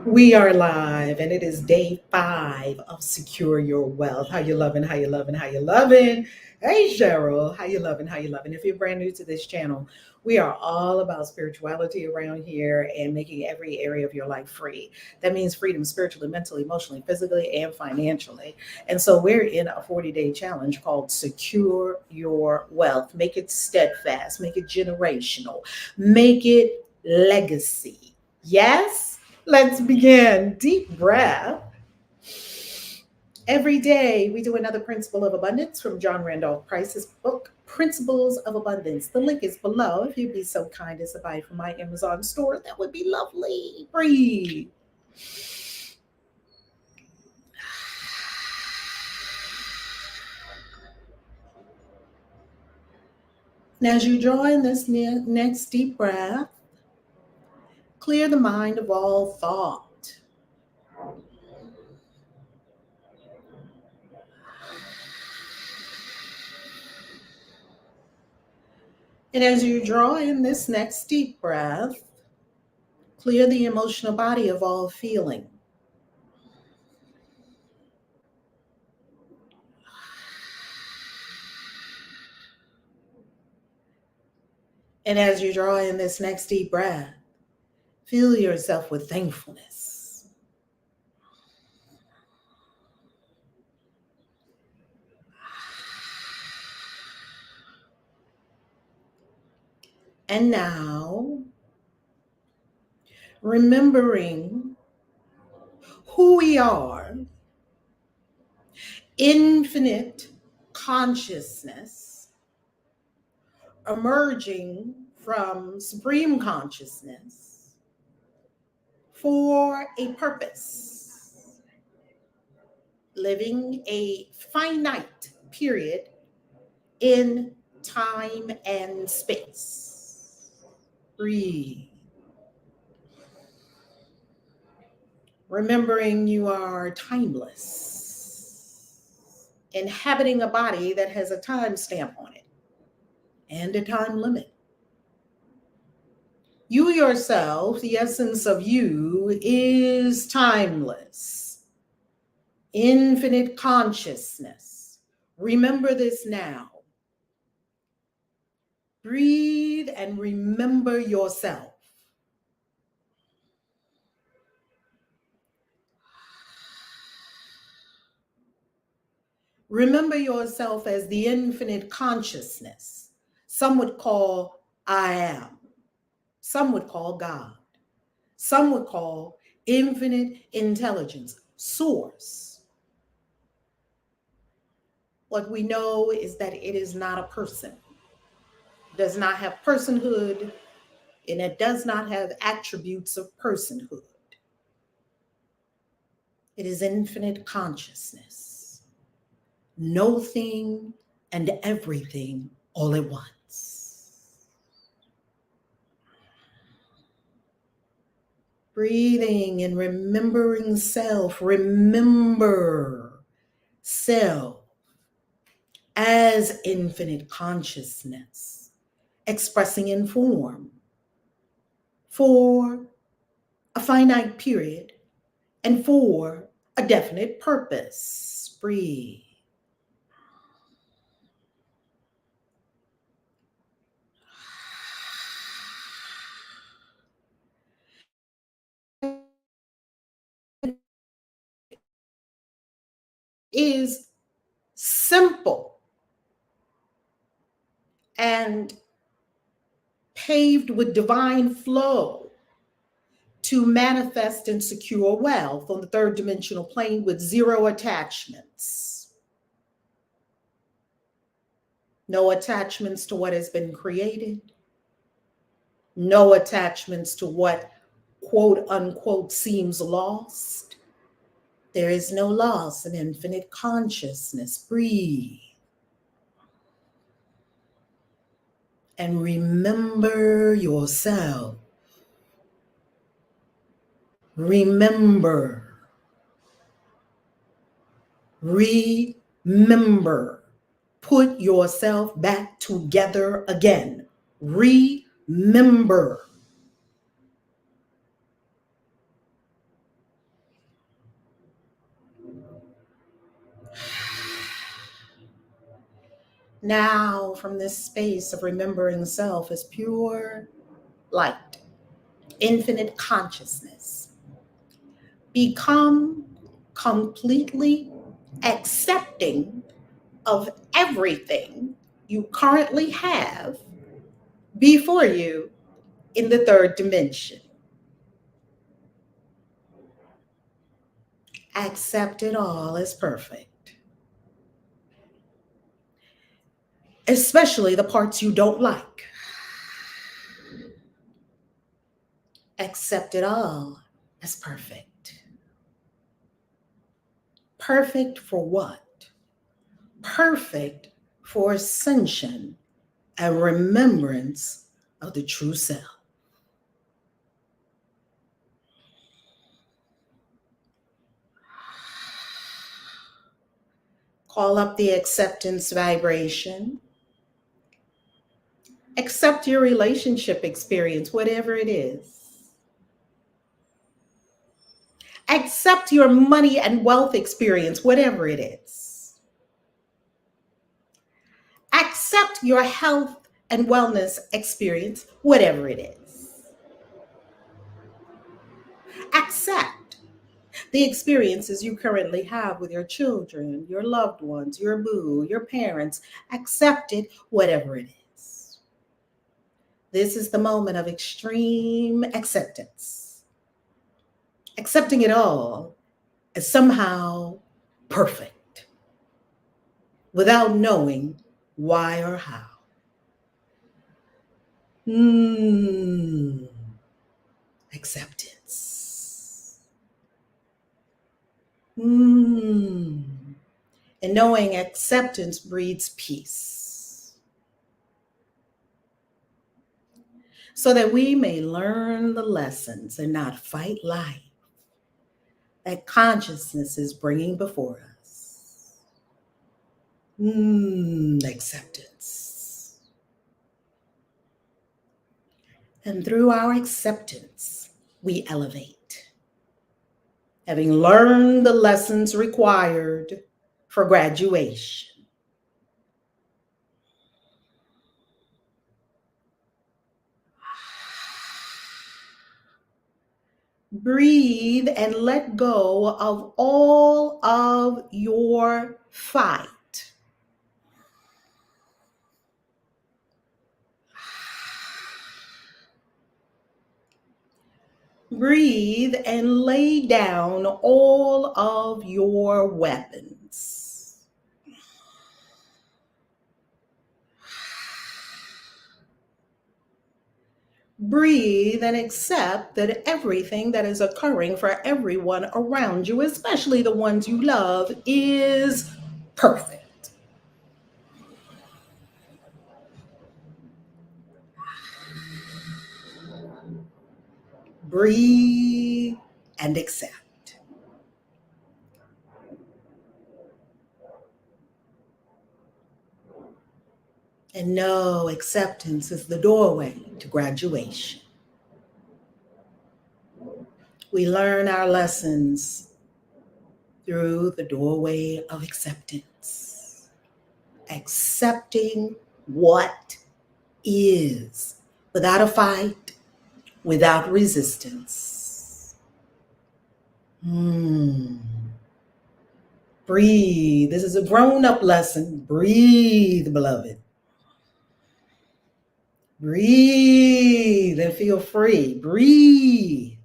We are live, and it is day 5 of Secure Your Wealth. How you loving? How you loving? How you loving? Hey, Cheryl, how you loving? How you loving? If you're brand new to this channel, we are all about spirituality around here and making every area of your life free. That means freedom spiritually, mentally, emotionally, physically, and financially. And so we're in a 40-day challenge called Secure Your Wealth. Make it steadfast, make it generational, make it legacy. Yes? Let's begin. Deep breath. Every day we do another principle of abundance from John Randolph Price's book, Principles of Abundance. The link is below. If you'd be so kind as to buy from my Amazon store, that would be lovely. Breathe. And as you draw in this next deep breath, clear the mind of all thought. And as you draw in this next deep breath, clear the emotional body of all feeling. And as you draw in this next deep breath, fill yourself with thankfulness. And now, remembering who we are, infinite consciousness, emerging from supreme consciousness for a purpose, living a finite period in time and space. Breathe. Remembering you are timeless, inhabiting a body that has a time stamp on it and a time limit. You yourself, the essence of you, is timeless, infinite consciousness. Remember this now. Breathe and remember yourself. Remember yourself as the infinite consciousness. Some would call I am. Some would call God. Some would call infinite intelligence, source. What we know is that it is not a person. It does not have personhood, and it does not have attributes of personhood. It is infinite consciousness. No thing and everything all at once. Breathing and remembering self. Remember self as infinite consciousness, expressing in form for a finite period and for a definite purpose. Breathe. Is simple and paved with divine flow to manifest and secure wealth on the third dimensional plane with zero attachments. No attachments to what has been created. No attachments to what, quote unquote, seems lost. There is no loss in infinite consciousness. Breathe. And remember yourself. Remember. Remember. Put yourself back together again. Remember. Now, from this space of remembering self as pure light, infinite consciousness, become completely accepting of everything you currently have before you in the third dimension. Accept it all as perfect, especially the parts you don't like. Accept it all as perfect. Perfect for what? Perfect for ascension and remembrance of the true self. Call up the acceptance vibration. Accept your relationship experience, whatever it is. Accept your money and wealth experience, whatever it is. Accept your health and wellness experience, whatever it is. Accept the experiences you currently have with your children, your loved ones, your boo, your parents. Accept it, whatever it is. This is the moment of extreme acceptance. Accepting it all as somehow perfect without knowing why or how. Acceptance. And knowing acceptance breeds peace. So that we may learn the lessons and not fight life that consciousness is bringing before us. Acceptance. And through our acceptance, we elevate, having learned the lessons required for graduation. Breathe and let go of all of your fight. Breathe and lay down all of your weapons. Breathe and accept that everything that is occurring for everyone around you, especially the ones you love, is perfect. Breathe and accept. And know acceptance is the doorway to graduation. We learn our lessons through the doorway of acceptance. Accepting what is without a fight, without resistance. Breathe. This is a grown-up lesson. Breathe, beloved. Breathe and feel free. Breathe.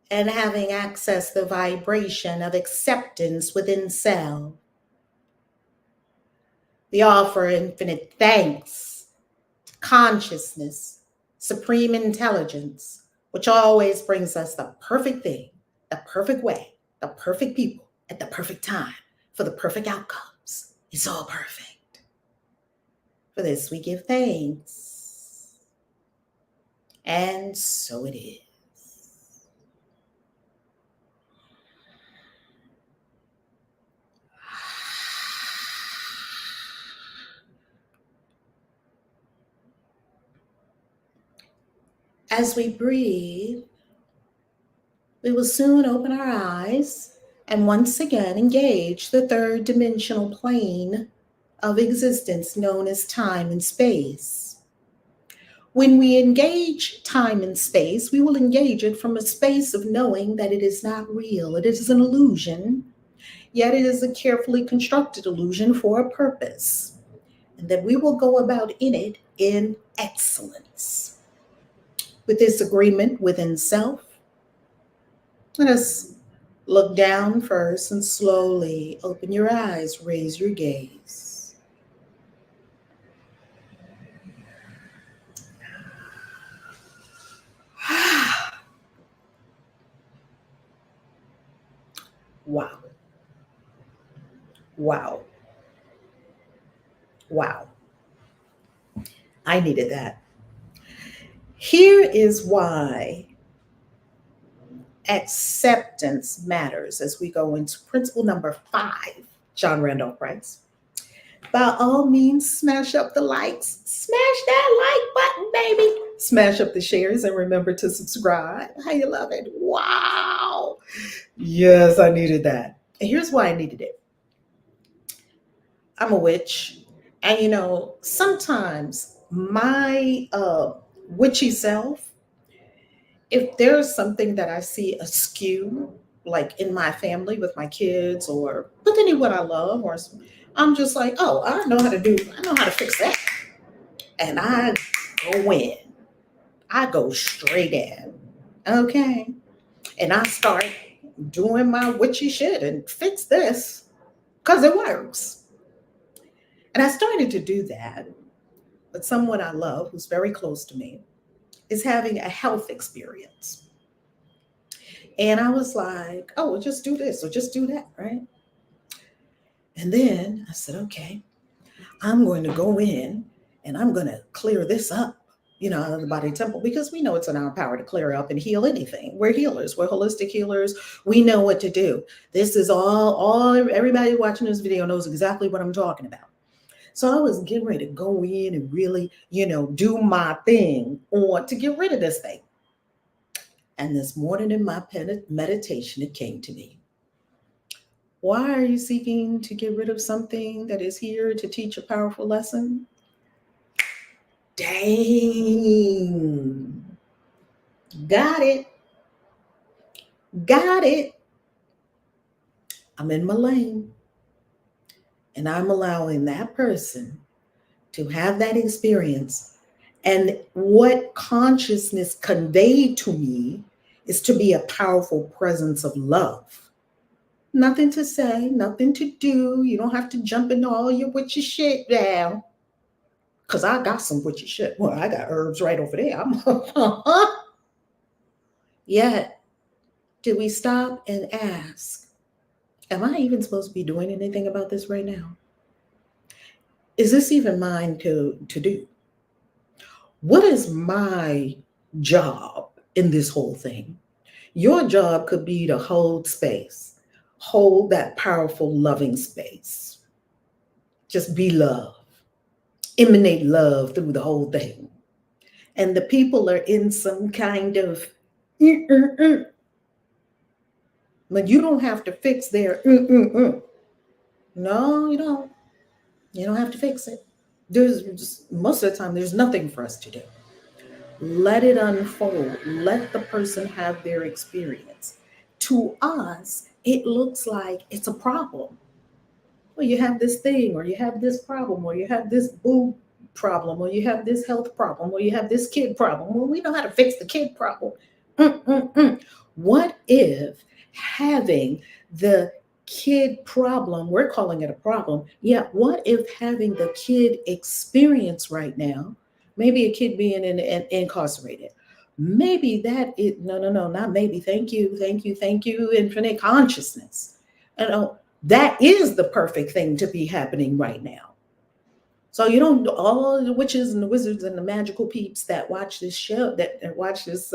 And having accessed the vibration of acceptance within self, we offer infinite thanks to consciousness, supreme intelligence, which always brings us the perfect thing, the perfect way, the perfect people at the perfect time for the perfect outcomes. It's all perfect. For this we give thanks. And so it is. As we breathe, we will soon open our eyes and once again engage the third dimensional plane of existence known as time and space. When we engage time and space, we will engage it from a space of knowing that it is not real, it is an illusion, yet it is a carefully constructed illusion for a purpose, and that we will go about in it in excellence. With this agreement within self, let us look down first and slowly open your eyes, raise your gaze. Wow, wow, wow. I needed that. Here is why acceptance matters as we go into principle number 5, John Randolph Price. By all means, smash up the likes, smash that like button, baby. Smash up the shares and remember to subscribe. How you love it? Wow. Yes, I needed that. And here's why I needed it. I'm a witch. And sometimes my witchy self, if there's something that I see askew, like in my family with my kids or with anyone I love, or I'm just like, oh, I know how to fix that. And I go in, I go straight in. Okay. And I start doing my witchy shit and fix this because it works. And I started to do that, but someone I love who's very close to me is having a health experience. And I was like, oh, well, just do this or just do that, right? And then I said, okay, I'm going to go in and I'm going to clear this up, out of the body temple, because we know it's in our power to clear up and heal anything. We're healers. We're holistic healers. We know what to do. This is all everybody watching this video knows exactly what I'm talking about. So I was getting ready to go in and really, do my thing to get rid of this thing. And this morning in my meditation, it came to me. Why are you seeking to get rid of something that is here to teach a powerful lesson? Dang. Got it. Got it. I'm in my lane. And I'm allowing that person to have that experience. And what consciousness conveyed to me is to be a powerful presence of love. Nothing to say, nothing to do. You don't have to jump into all your witchy shit now. Because I got some witchy shit. Well, I got herbs right over there. Yet, did we stop and ask, am I even supposed to be doing anything about this right now? Is this even mine to do? What is my job in this whole thing? Your job could be to hold space, hold that powerful, loving space. Just be love, emanate love through the whole thing. And the people are in some kind of, but you don't have to fix their, No, you don't. You don't have to fix it. There's just, most of the time, there's nothing for us to do. Let it unfold. Let the person have their experience. To us, it looks like it's a problem. Well, you have this thing, or you have this problem, or you have this boob problem, or you have this health problem, or you have this kid problem. Well, we know how to fix the kid problem. What if having the kid problem, we're calling it a problem. Yeah, what if having the kid experience right now, maybe a kid being incarcerated, maybe that is, no, not maybe, thank you, infinite consciousness. And that is the perfect thing to be happening right now. So all the witches and the wizards and the magical peeps that watch this show, that watch this,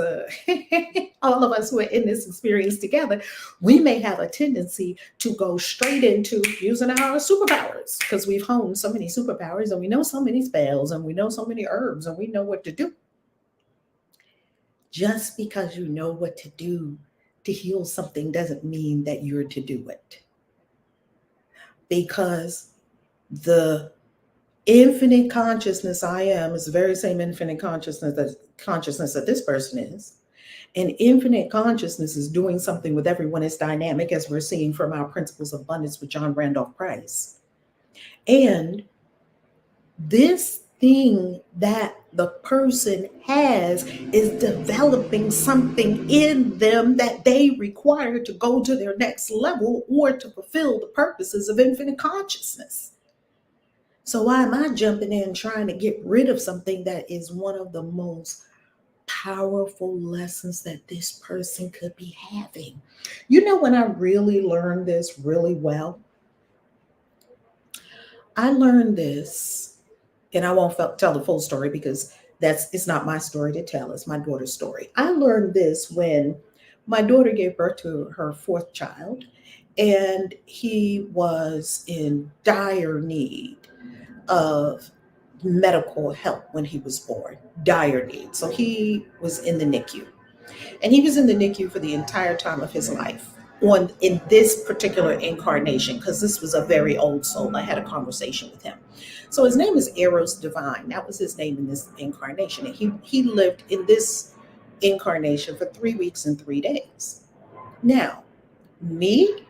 all of us who are in this experience together, we may have a tendency to go straight into using our superpowers because we've honed so many superpowers and we know so many spells and we know so many herbs and we know what to do. Just because you know what to do to heal something doesn't mean that you're to do it, because the infinite consciousness I am is the very same infinite consciousness that this person is. And infinite consciousness is doing something with everyone. It's dynamic, as we're seeing from our principles of abundance with John Randolph Price. And this thing that the person has is developing something in them that they require to go to their next level or to fulfill the purposes of infinite consciousness. So why am I jumping in trying to get rid of something that is one of the most powerful lessons that this person could be having? You know, when I really learned this really well, I learned this, and I won't tell the full story because it's not my story to tell, it's my daughter's story. I learned this when my daughter gave birth to her fourth child, and he was in dire need of medical help when he was born, dire need. So he was in the NICU, and he was in the NICU for the entire time of his life on in this particular incarnation, because this was a very old soul. I had a conversation with him. So his name is Eros Divine. That was his name in this incarnation. And he lived in this incarnation for 3 weeks and 3 days. Now, me,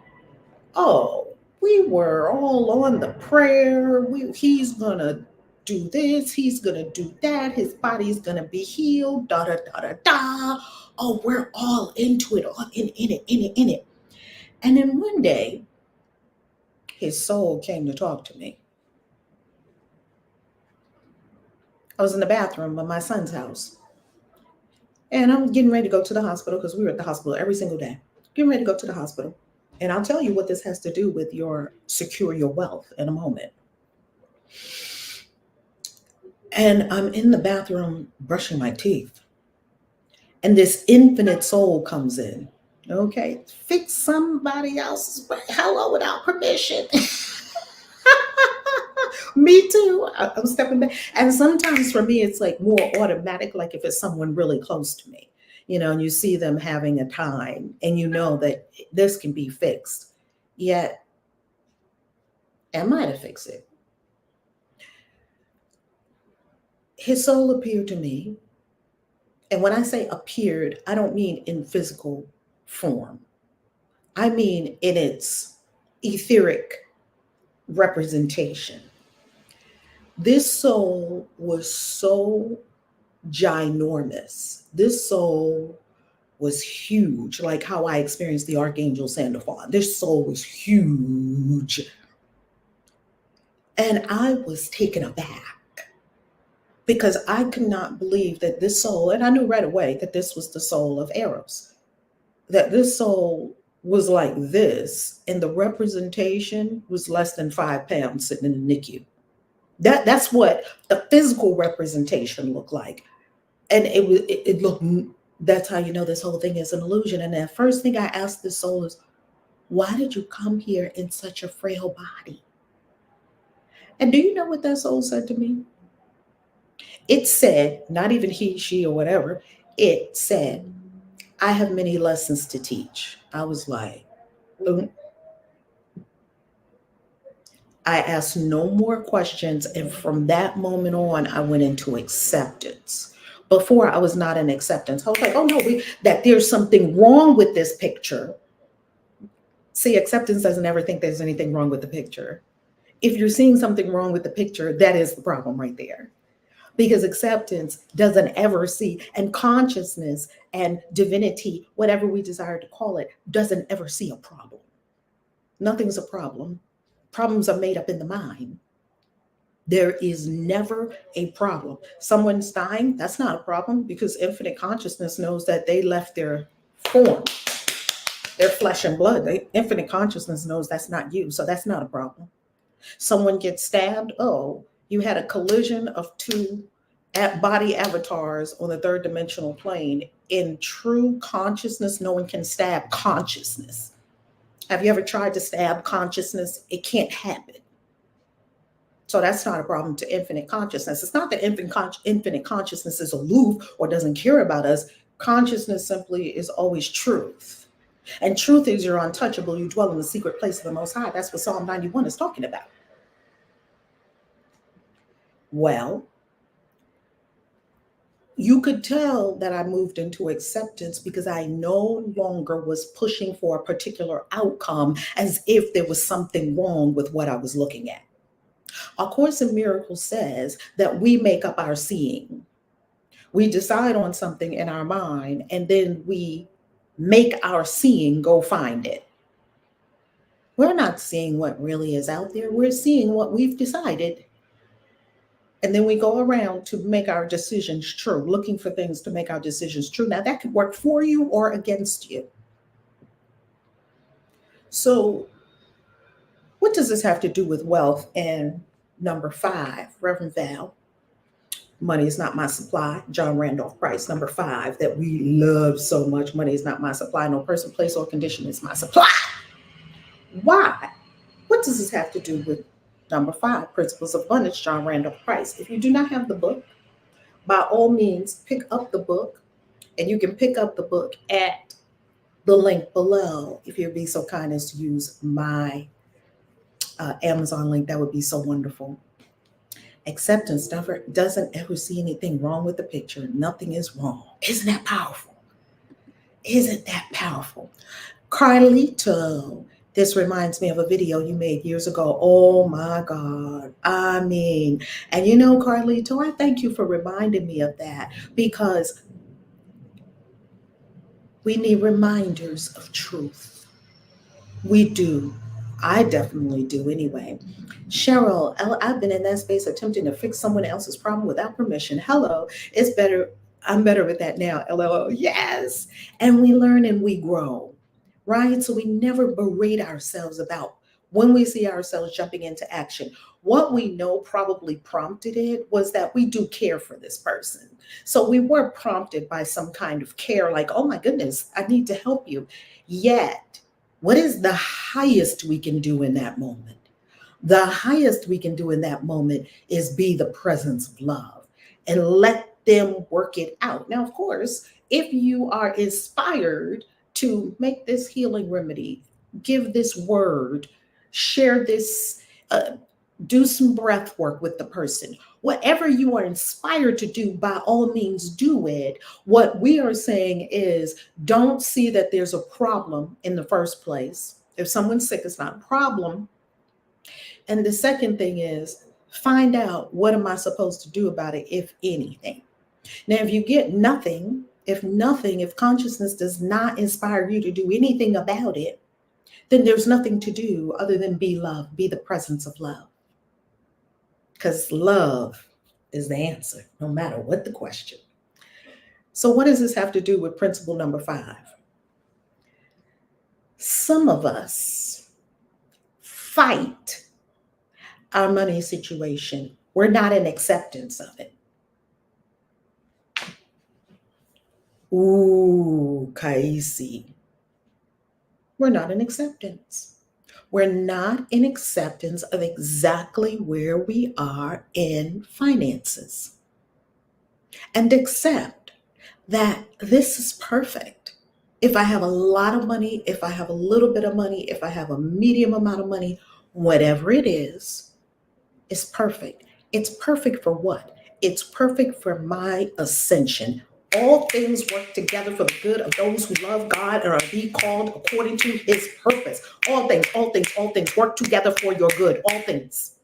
oh, we were all on the prayer. He's gonna do this, he's gonna do that, his body's gonna be healed, da da da da da. Oh, we're all into it, all in it. And then one day, his soul came to talk to me. I was in the bathroom of my son's house, and I'm getting ready to go to the hospital because we were at the hospital every single day. Getting ready to go to the hospital. And I'll tell you what this has to do with your secure your wealth in a moment. And I'm in the bathroom brushing my teeth. And this infinite soul comes in. Okay, fix somebody else's hello without permission. Me too. I'm stepping back. And sometimes for me, it's like more automatic, like if it's someone really close to me, and you see them having a time and you know that this can be fixed. Yet, am I to fix it? His soul appeared to me. And when I say appeared, I don't mean in physical form. I mean in its etheric representation. This soul was so ginormous. This soul was huge, like how I experienced the Archangel Sandalphon. This soul was huge. And I was taken aback because I could not believe that this soul, and I knew right away that this was the soul of Eros, that this soul was like this, and the representation was less than 5 pounds sitting in the NICU. That's what the physical representation looked like. And it looked, that's how you know this whole thing is an illusion. And the first thing I asked this soul is, why did you come here in such a frail body? And do you know what that soul said to me? It said, not even he, she, or whatever, it said, I have many lessons to teach. I was like, I asked no more questions. And from that moment on, I went into acceptance. Before, I was not in acceptance. I was like, oh no, that there's something wrong with this picture. See, acceptance doesn't ever think there's anything wrong with the picture. If you're seeing something wrong with the picture, that is the problem right there. Because acceptance doesn't ever see, and consciousness and divinity, whatever we desire to call it, doesn't ever see a problem. Nothing's a problem. Problems are made up in the mind. There is never a problem. Someone's dying, that's not a problem, because infinite consciousness knows that they left their form, their flesh and blood. Infinite consciousness knows that's not you, so that's not a problem. Someone gets stabbed, oh, you had a collision of two body avatars on the third dimensional plane. In true consciousness, no one can stab consciousness. Have you ever tried to stab consciousness? It can't happen. So that's not a problem to infinite consciousness. It's not that infinite consciousness is aloof or doesn't care about us. Consciousness simply is always truth. And truth is, you're untouchable. You dwell in the secret place of the Most High. That's what Psalm 91 is talking about. Well, you could tell that I moved into acceptance because I no longer was pushing for a particular outcome as if there was something wrong with what I was looking at. A Course in Miracles says that we make up our seeing. We decide on something in our mind and then we make our seeing go find it. We're not seeing what really is out there. We're seeing what we've decided. And then we go around to make our decisions true, looking for things to make our decisions true. Now, that could work for you or against you. So, what does this have to do with wealth? And number 5, Reverend Val, money is not my supply. John Randolph Price, number 5, that we love so much. Money is not my supply. No person, place, or condition is my supply. Why? What does this have to do with number 5, Principles of Abundance, John Randolph Price? If you do not have the book, by all means, pick up the book. And you can pick up the book at the link below. If you'd be so kind as to use my Amazon link, that would be so wonderful. Acceptance doesn't ever see anything wrong with the picture. Nothing is wrong. Isn't that powerful? Isn't that powerful? Carlito, this reminds me of a video you made years ago. Oh my God. I mean, and you know, Carlito, I thank you for reminding me of that because we need reminders of truth. We do. I definitely do anyway. Cheryl, I've been in that space attempting to fix someone else's problem without permission. Hello, it's better. I'm better with that now. LOL. Yes. And we learn and we grow, right? So we never berate ourselves about when we see ourselves jumping into action. What we know probably prompted it was that we do care for this person. So we were prompted by some kind of care, like, oh my goodness, I need to help you. Yet, what is the highest we can do in that moment? The highest we can do in that moment is be the presence of love and let them work it out. Now, of course, if you are inspired to make this healing remedy, give this word, share this, do some breath work with the person. Whatever you are inspired to do, by all means, do it. What we are saying is don't see that there's a problem in the first place. If someone's sick, it's not a problem. And the second thing is find out, what am I supposed to do about it, if anything? Now, if you get nothing, if consciousness does not inspire you to do anything about it, then there's nothing to do other than be love, be the presence of love. Because love is the answer, no matter what the question. So, what does this have to do with principle number 5? Some of us fight our money situation. We're not in acceptance of it. Ooh, Kaisi. We're not in acceptance. We're not in acceptance of exactly where we are in finances. And accept that this is perfect. If I have a lot of money, if I have a little bit of money, if I have a medium amount of money, whatever it is perfect. It's perfect for what? It's perfect for my ascension. All things work together for the good of those who love God and are be called according to his purpose. All things work together for your good. All things.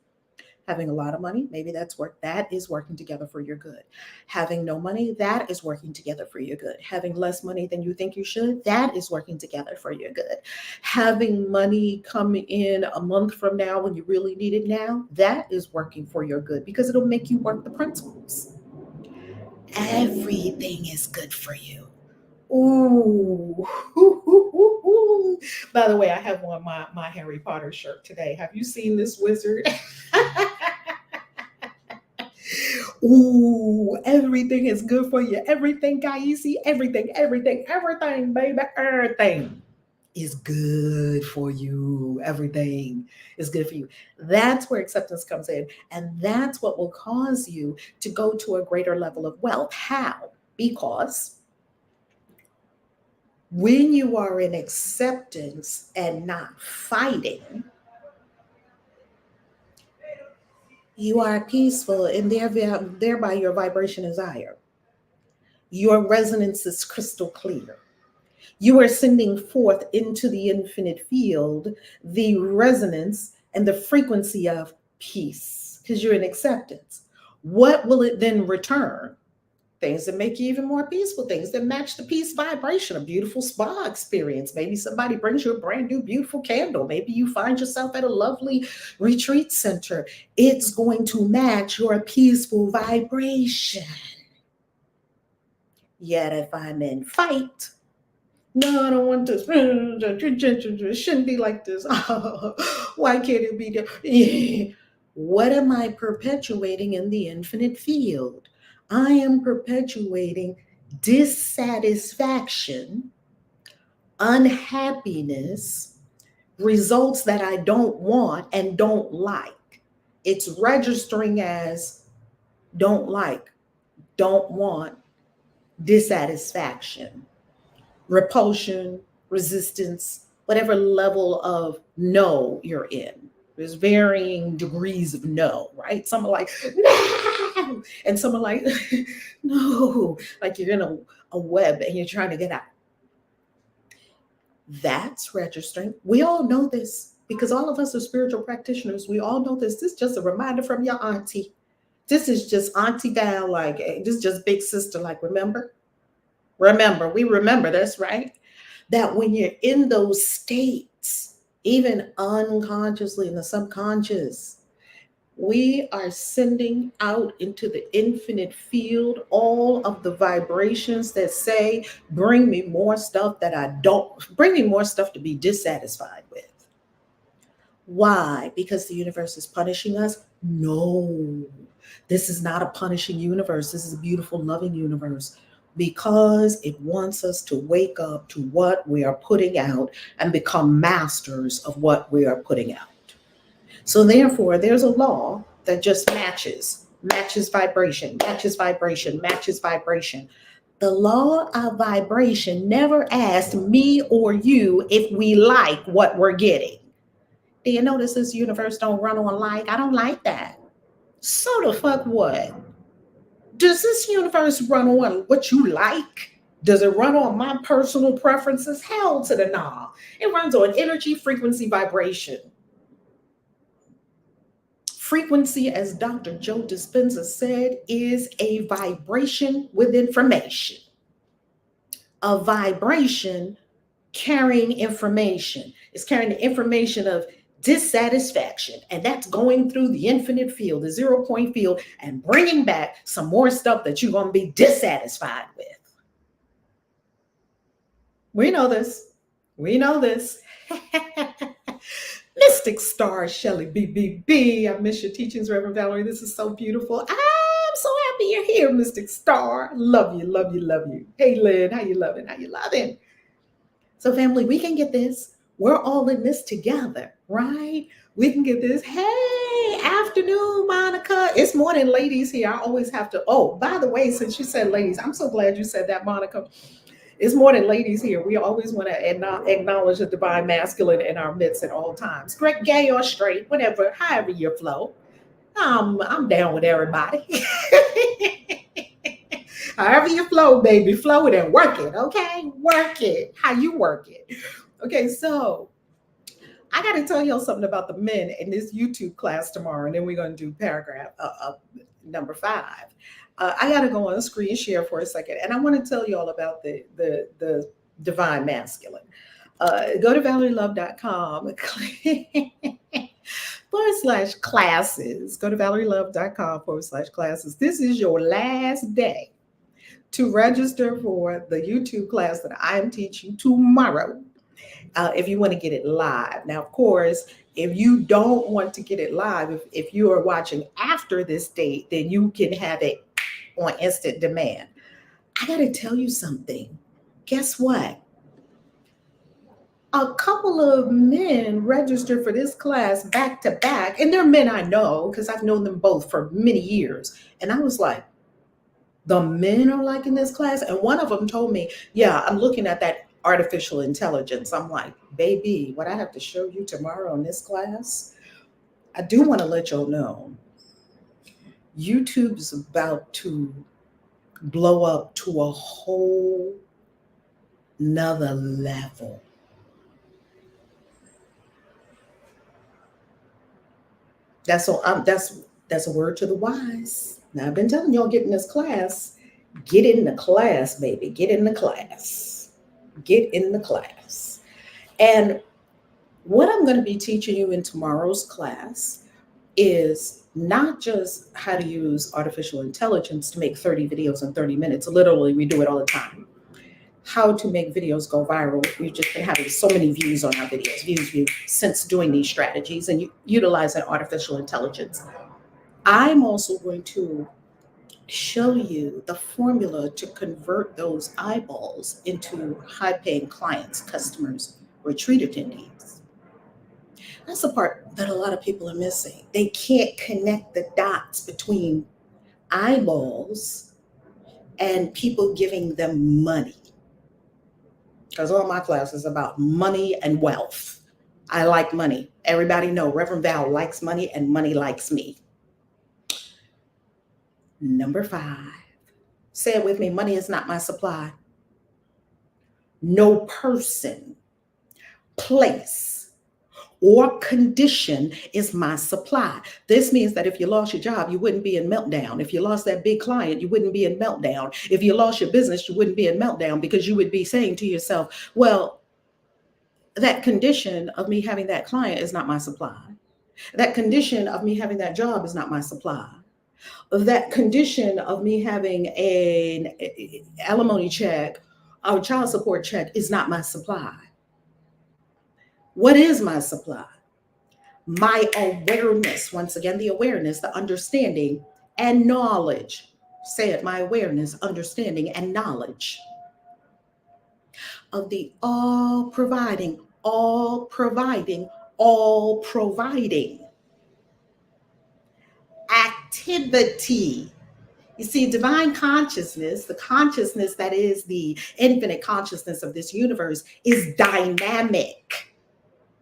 Having a lot of money, maybe that is working together for your good. Having no money, that is working together for your good. Having less money than you think you should, that is working together for your good. Having money come in a month from now when you really need it now, that is working for your good because it'll make you work the principles. Everything is good for you. Ooh. By the way, I have on my Harry Potter shirt today. Have you seen this wizard? Ooh, everything is good for you. Everything, Kaisi, everything, baby, everything is good for you. Everything is good for you. That's where acceptance comes in. And that's what will cause you to go to a greater level of wealth. How? Because When you are in acceptance and not fighting, you are peaceful, and thereby your vibration is higher. Your resonance is crystal clear. You are sending forth into the infinite field the resonance and the frequency of peace because you're in acceptance. What will it then return? Things that make you even more peaceful, things that match the peace vibration, a beautiful spa experience. Maybe somebody brings you a brand new, beautiful candle. Maybe you find yourself at a lovely retreat center. It's going to match your peaceful vibration. Yet if I'm in fight, no, I don't want this. It shouldn't be like this. Why can't it be there? What am I perpetuating in the infinite field? I am perpetuating dissatisfaction, unhappiness, results that I don't want and don't like. It's registering as don't like, don't want, dissatisfaction, repulsion, resistance, whatever level of no you're in. There's varying degrees of no, right? Some are like, no, and some are like, no, like you're in a web and you're trying to get out. That's registering. We all know this because all of us are spiritual practitioners. We all know this. This is just a reminder from your auntie. This is just Auntie Val, like, this is just big sister, like, remember? We remember this, right? That when you're in those states, even unconsciously in the subconscious, we are sending out into the infinite field all of the vibrations that say, bring me more stuff that I don't, bring me more stuff to be dissatisfied with. Why? Because the universe is punishing us? No, this is not a punishing universe. This is a beautiful, loving universe because it wants us to wake up to what we are putting out and become masters of what we are putting out. So therefore, there's a law that just matches vibration, matches vibration, matches vibration. The law of vibration never asked me or you if we like what we're getting. Do you notice this universe don't run on like? I don't like that. So the fuck what? Does this universe run on what you like? Does it run on my personal preferences? Hell to the nah. It runs on energy, frequency, vibration. Frequency, as Dr. Joe Dispenza said, is a vibration with information. A vibration carrying information. It's carrying the information of dissatisfaction, and that's going through the infinite field, the 0 point field, and bringing back some more stuff that you're going to be dissatisfied with. We know this. We know this. Mystic Star Shelley BBB. I miss your teachings, Reverend Valerie. This is so beautiful. I'm so happy you're here, Mystic Star. Love you, love you, love you. Hey, Lynn, how you loving? How you loving? So, family, we can get this. We're all in this together, right? We can get this. Hey, afternoon, Monica. It's morning, ladies here. I always have to. Oh, by the way, since you said ladies, I'm so glad you said that, Monica. It's morning, ladies here. We always want to acknowledge the divine masculine in our midst at all times. Correct, gay or straight, whatever, however you flow. I'm down with everybody. However you flow, baby, flow it and work it, okay? Work it. How you work it. Okay, so I got to tell y'all something about the men in this YouTube class tomorrow, and then we're going to do paragraph number 5. I got to go on the screen share for a second, and I want to tell y'all about the divine masculine. Go to valerielove.com /classes. Go to valerielove.com /classes. This is your last day to register for the YouTube class that I am teaching tomorrow. If you want to get it live. Now, of course, if you don't want to get it live, if you are watching after this date, then you can have it on instant demand. I got to tell you something. Guess what? A couple of men registered for this class back to back, and they're men I know because I've known them both for many years. And I was like, the men are liking this class? And one of them told me, yeah, I'm looking at that artificial intelligence. I'm like, baby, what I have to show you tomorrow in this class, I do want to let y'all know YouTube's about to blow up to a whole nother level. That's a word to the wise. Now I've been telling y'all, get in this class. Get in the class, baby. Get in the class. Get in the class. And what I'm going to be teaching you in tomorrow's class is not just how to use artificial intelligence to make 30 videos in 30 minutes. Literally, we do it all the time. How to make videos go viral. We've just been having so many views on our videos, views, since doing these strategies and utilizing artificial intelligence. I'm also going to show you the formula to convert those eyeballs into high paying clients, customers, retreat attendees. That's the part that a lot of people are missing. They can't connect the dots between eyeballs and people giving them money. Because all my class is about money and wealth. I like money. Everybody know Reverend Val likes money and money likes me. Number 5. Say it with me. Money is not my supply. No person, place, or condition is my supply. This means that if you lost your job, you wouldn't be in meltdown. If you lost that big client, you wouldn't be in meltdown. If you lost your business, you wouldn't be in meltdown, because you would be saying to yourself, well, that condition of me having that client is not my supply. That condition of me having that job is not my supply. That condition of me having an alimony check or child support check is not my supply. What is my supply? My awareness. Once again, the awareness, the understanding, and knowledge. Say it, my awareness, understanding, and knowledge of the all providing, all providing, all providing activity. You see, divine consciousness, the consciousness that is the infinite consciousness of this universe, is dynamic.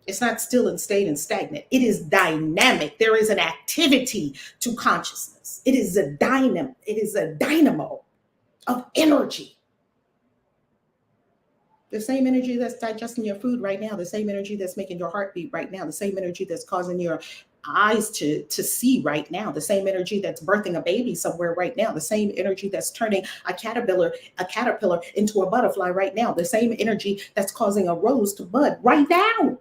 It's not still and stayed and stagnant. It is dynamic. There is an activity to consciousness. It is a dynamo. It is a dynamo of energy. The same energy that's digesting your food right now, the same energy that's making your heart beat right now, the same energy that's causing your eyes to see right now, the same energy that's birthing a baby somewhere right now, the same energy that's turning a caterpillar into a butterfly right now, the same energy that's causing a rose to bud right now.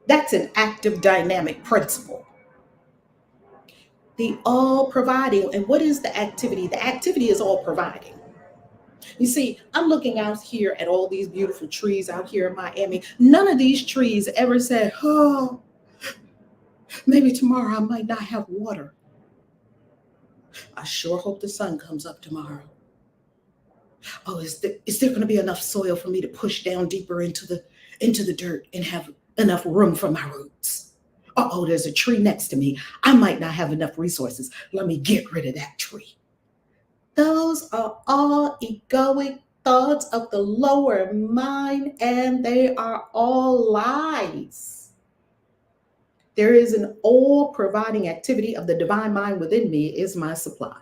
That's an active dynamic principle. The all providing. And what is the activity? The activity is all providing. You see, I'm looking out here at all these beautiful trees out here in Miami. None of these trees ever said, oh, maybe tomorrow I might not have water. I sure hope the sun comes up tomorrow. Oh, is there going to be enough soil for me to push down deeper into the dirt and have enough room for my roots? Oh, there's a tree next to me. I might not have enough resources. Let me get rid of that tree. Those are all egoic thoughts of the lower mind, and they are all lies. There is an all-providing activity of the divine mind within me is my supply.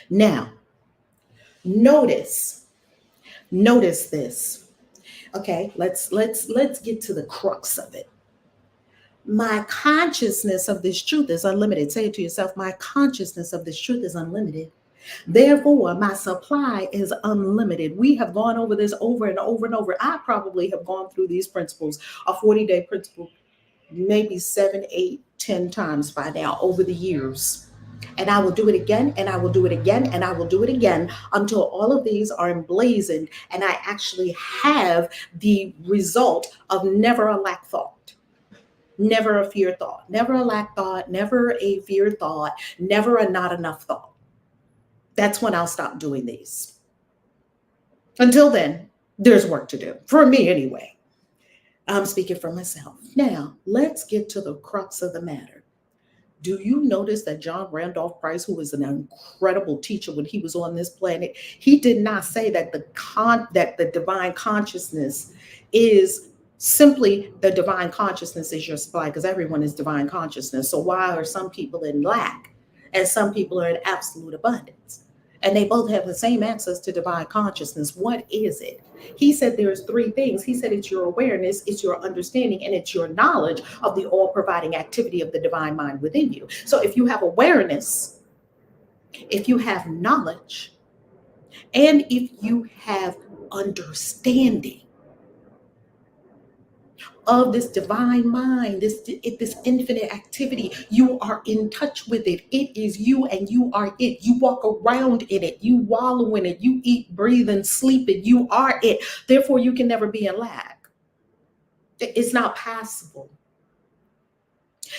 Now, notice this. Okay, let's get to the crux of it. My consciousness of this truth is unlimited. Say it to yourself, my consciousness of this truth is unlimited. Therefore, my supply is unlimited. We have gone over this over and over and over. I probably have gone through these principles, a 40-day principle, maybe 7, 8, 10 times by now over the years. And I will do it again, and I will do it again, and I will do it again until all of these are emblazoned and I actually have the result of never a lack thought. Never a fear thought, never a lack thought, never a fear thought, never a not enough thought. That's when I'll stop doing these. Until then, there's work to do, for me anyway. I'm speaking for myself. Now, let's get to the crux of the matter. Do you notice that John Randolph Price, who was an incredible teacher when he was on this planet, he did not say that the divine consciousness is simply the divine consciousness is your supply, because everyone is divine consciousness. So why are some people in lack and some people are in absolute abundance? And they both have the same access to divine consciousness. What is it? He said there's three things. He said it's your awareness, it's your understanding, and it's your knowledge of the all providing activity of the divine mind within you. So if you have awareness, if you have knowledge, and if you have understanding of this divine mind, this infinite activity, you are in touch with it. It is you and you are it. You walk around in it. You wallow in it. You eat, breathe, and sleep it. You are it. Therefore, you can never be in lack. It's not possible.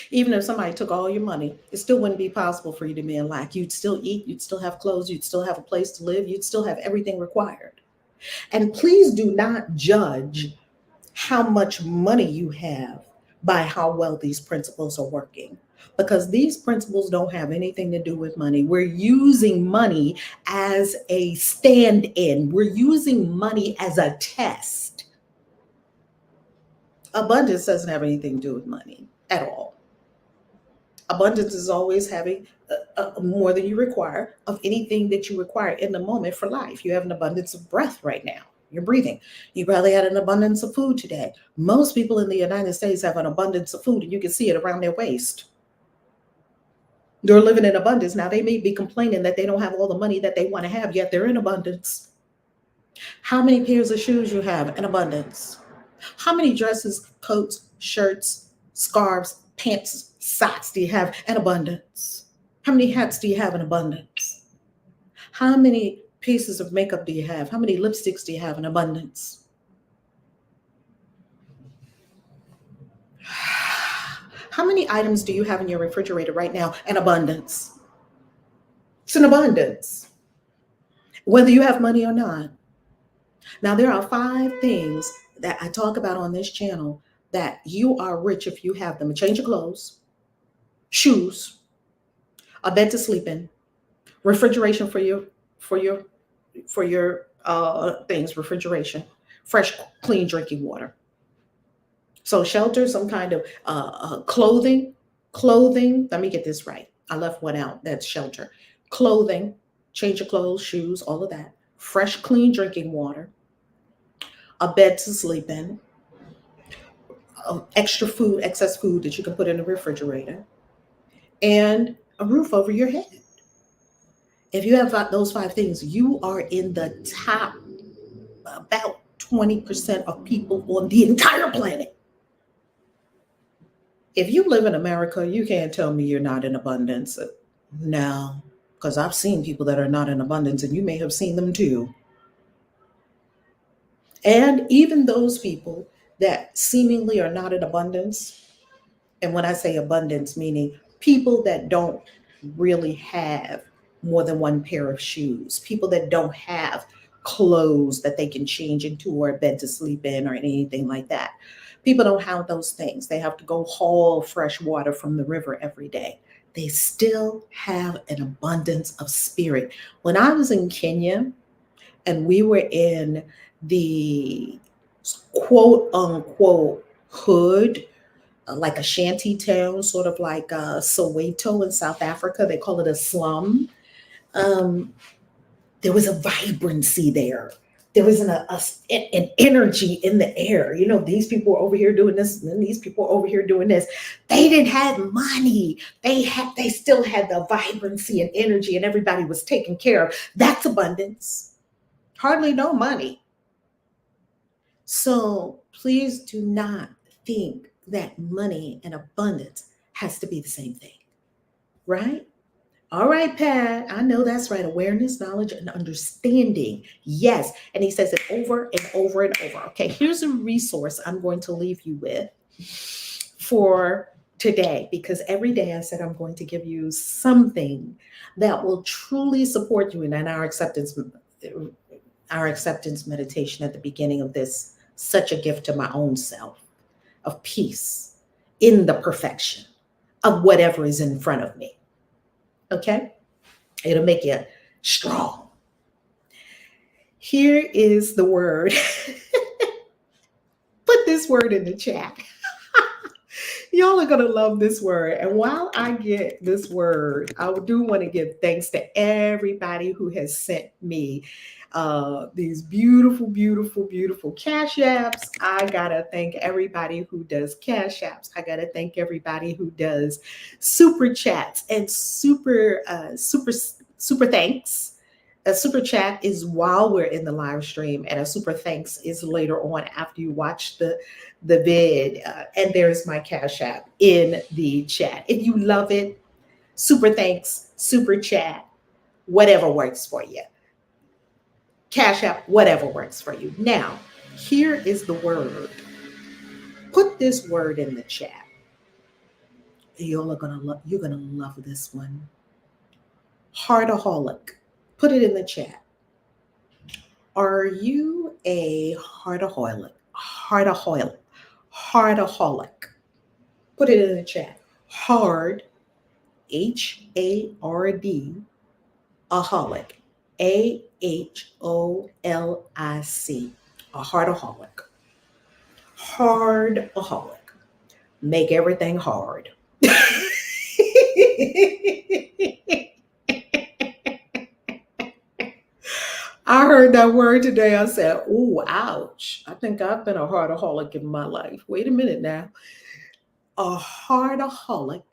Even if somebody took all your money, it still wouldn't be possible for you to be in lack. You'd still eat. You'd still have clothes. You'd still have a place to live. You'd still have everything required. And please do not judge how much money you have by how well these principles are working, because these principles don't have anything to do with money. We're using money as a stand-in. We're using money as a test. Abundance doesn't have anything to do with money at all. Abundance is always having more than you require of anything that you require in the moment for life. You have an abundance of breath right now. You're breathing. You probably had an abundance of food today. Most people in the United States have an abundance of food, and you can see it around their waist. They're living in abundance. Now, they may be complaining that they don't have all the money that they want to have, yet they're in abundance. How many pairs of shoes you have in abundance? How many dresses, coats, shirts, scarves, pants, socks do you have in abundance? How many hats do you have in abundance? How many pieces of makeup do you have? How many lipsticks do you have in abundance? How many items do you have in your refrigerator right now in abundance? It's an abundance, whether you have money or not. Now, there are 5 things that I talk about on this channel that you are rich if you have them: a change of clothes, shoes, a bed to sleep in, refrigeration for your things, refrigeration, fresh, clean drinking water. So shelter, some kind of clothing. Let me get this right. I left one out. That's shelter. Clothing, change of clothes, shoes, all of that. Fresh, clean drinking water, a bed to sleep in, extra food, excess food that you can put in the refrigerator, and a roof over your head. If you have those 5 things, you are in the top about 20% of people on the entire planet. If you live in America, you can't tell me you're not in abundance. No, because I've seen people that are not in abundance, and you may have seen them too. And even those people that seemingly are not in abundance, and when I say abundance, meaning people that don't really have more than one pair of shoes, people that don't have clothes that they can change into or a bed to sleep in or anything like that. People don't have those things. They have to go haul fresh water from the river every day. They still have an abundance of spirit. When I was in Kenya and we were in the quote unquote hood, like a shanty town, sort of like Soweto in South Africa. They call it a slum. Um, there was a vibrancy there. There was an energy in the air. You know, these people were over here doing this, and then these people were over here doing this. They didn't have money. They still had the vibrancy and energy, and everybody was taken care of. That's abundance. Hardly no money. So please do not think that money and abundance has to be the same thing, right? All right, Pat, I know that's right. Awareness, knowledge, and understanding. Yes. And he says it over and over and over. Okay, here's a resource I'm going to leave you with for today, because every day I said I'm going to give you something that will truly support you in our acceptance meditation at the beginning of this, such a gift to my own self of peace in the perfection of whatever is in front of me. Okay? It'll make you strong. Here is the word. Put this word in the chat. Y'all are going to love this word. And while I get this word, I do want to give thanks to everybody who has sent me these beautiful, beautiful, beautiful cash apps. I got to thank everybody who does cash apps. I got to thank everybody who does super chats and super thanks. A super chat is while we're in the live stream, and a super thanks is later on after you watch the vid. And there's my cash app in the chat. If you love it, super thanks, super chat, whatever works for you. Cash app, whatever works for you. Now, here is the word. Put this word in the chat. You're gonna love this one. Heartaholic. Put it in the chat. Are you a heartaholic? Heartaholic. Heartaholic. Put it in the chat. Hard, HARD, aholic, AHOLIC, a heartaholic. Hardaholic. Make everything hard. I heard that word today. I said, "Ooh, ouch. I think I've been a heartaholic in my life." Wait a minute now. A heartaholic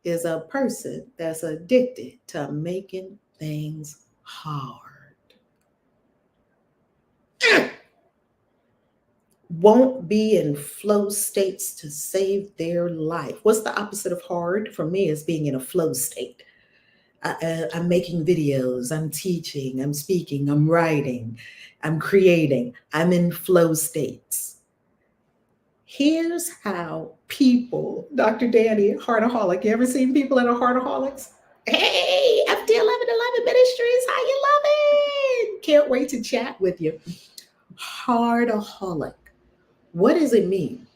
is a person that's addicted to making things hard. Won't be in flow states to save their life. What's the opposite of hard? For me, is being in a flow state. I'm making videos, I'm teaching, I'm speaking, I'm writing, I'm creating, I'm in flow states. Here's how people, Dr. Danny, Heartaholic, you ever seen people that are heartaholics? Hey, FD 1111 Ministries, how you loving? Can't wait to chat with you. Heartaholic. What does it mean?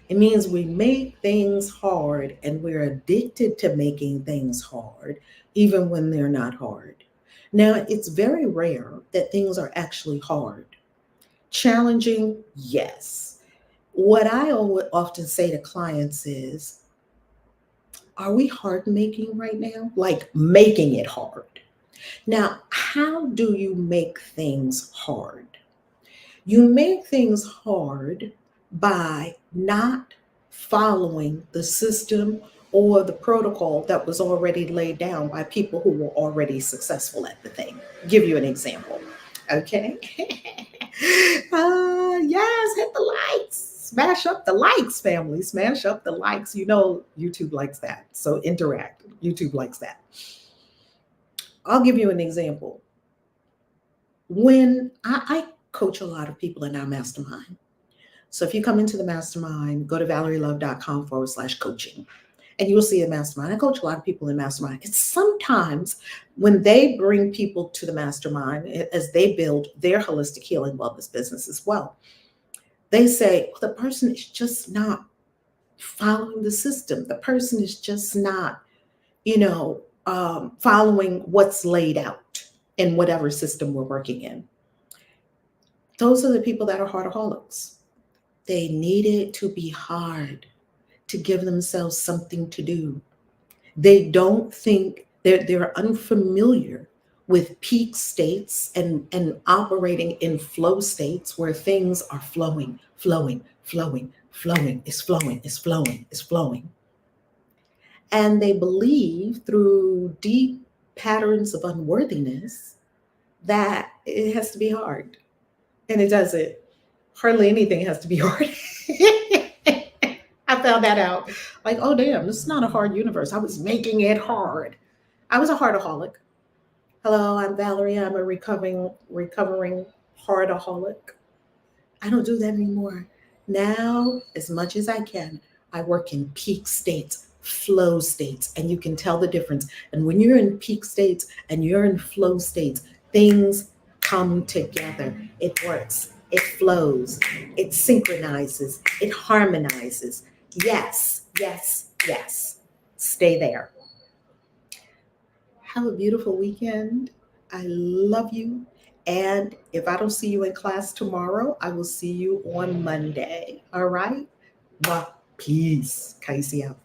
It means we make things hard and we're addicted to making things hard, even when they're not hard. Now, it's very rare that things are actually hard. Challenging, yes. What I often say to clients is, are we hard making right now? Like making it hard. Now, how do you make things hard? You make things hard by not following the system or the protocol that was already laid down by people who were already successful at the thing. Give you an example. Okay. Yes, hit the likes. Smash up the likes, family. Smash up the likes. You know, YouTube likes that. So interact. YouTube likes that. I'll give you an example. When I coach a lot of people in our mastermind. So if you come into the mastermind, go to valerielove.com/coaching. And you'll see a mastermind. I coach a lot of people in mastermind. It's sometimes when they bring people to the mastermind, as they build their holistic healing wellness business as well, they say, well, the person is just not following the system. The person is just not, following what's laid out in whatever system we're working in. Those are the people that are heartaholics. They need it to be hard to give themselves something to do. They don't think they're unfamiliar with peak states and operating in flow states where things are flowing. It's flowing. And they believe through deep patterns of unworthiness that it has to be hard. And it doesn't. Hardly anything has to be hard. I found that out. Like, oh, damn, this is not a hard universe. I was making it hard. I was a heartaholic. Hello, I'm Valerie. I'm a recovering heartaholic. I don't do that anymore. Now, as much as I can, I work in peak states, flow states, and you can tell the difference. And when you're in peak states and you're in flow states, things come together. It works. It flows. It synchronizes. It harmonizes. Yes. Yes, stay there. Have a beautiful weekend. I love you. And if I don't see you in class tomorrow, I will see you on Monday. All right? Well, peace. Casey out.